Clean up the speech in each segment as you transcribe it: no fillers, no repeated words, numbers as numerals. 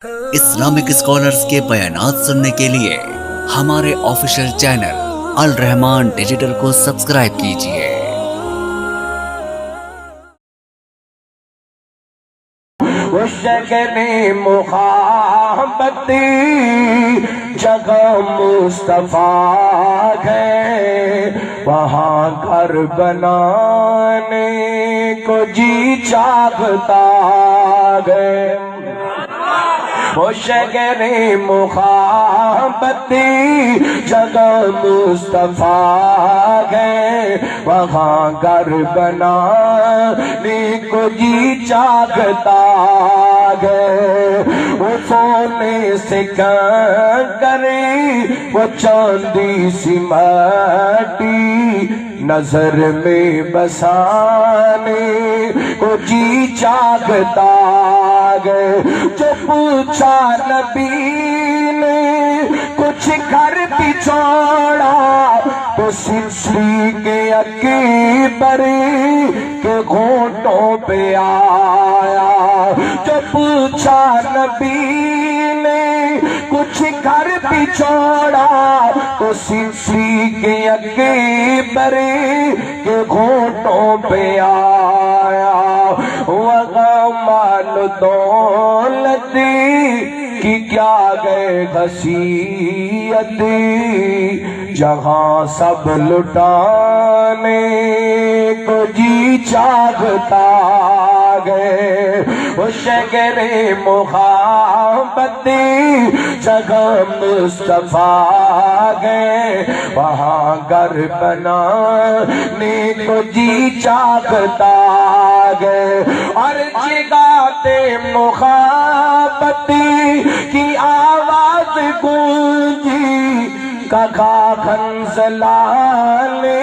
Islamic scholars کے بیانات سننے کے لیے ہمارے آفیشیل چینل الرحمان ڈیجیٹل کو سبسکرائب کیجئے۔ وہ شگن محبت جگہ مصطفیٰ ہے، وہاں گھر بنانے کو جی چاہتا ہے۔ وہ شگن محبت جگہ مصطفیٰ ہے، وہاں گھر بنانے کو جی چاہتا ہے۔ وہ سونے سے کرے وہ چاندی سی مٹی نظر میں بسانے کو جی چاہتا ہے۔ جو پوچھا نبی نے کچھ گھر بھی چھوڑا تو سلسلے کے اکبر کے گھونٹوں پہ آیا۔ جو پوچھا نبی نے کچھ گھر بھی چھوڑا تو سلسلے کے اکبر کے گھونٹوں پہ آیا۔ وغمال دولت کی کیا گئے خصیت، جہاں سب لٹانے کو جی چاہتا ہے۔ وہ شگر محبت جگہ مصطفیٰ ہے، وہاں گھر بنانے کو جی چاہتا ہے۔ اور جگاتے محبت کی آواز گونجی، کہا خنزلانے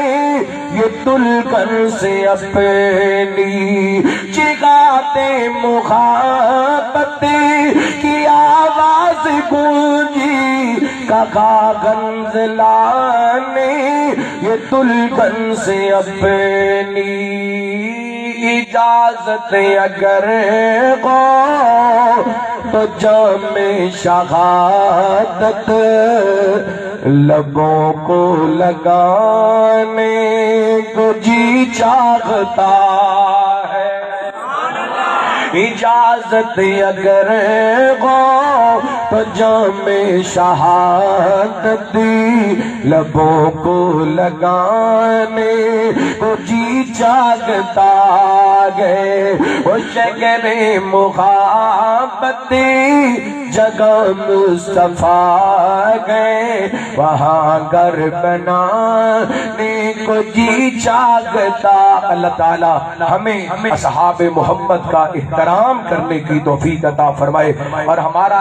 یہ دلکن سے اپنی۔ جگاتے محبت کی آواز گونجی، کہا خنزلانے یہ دلکن سے اپنی۔ اجازت اگر ہو تو جام شہادت لبوں کو لگانے کو جی چاہتا ہے۔ اجازت اگر ہو تو جام شہادت لبوں کو لگانے کو جی چاہتا ہے۔ وہ شگر محبت جگہ مصطفیٰ ہے، وہاں گھر بنانے کو جی چاہتا۔ اللہ تعالی ہمیں اصحاب محمد کا احترام کرنے کی توفیق عطا فرمائے اور ہمارا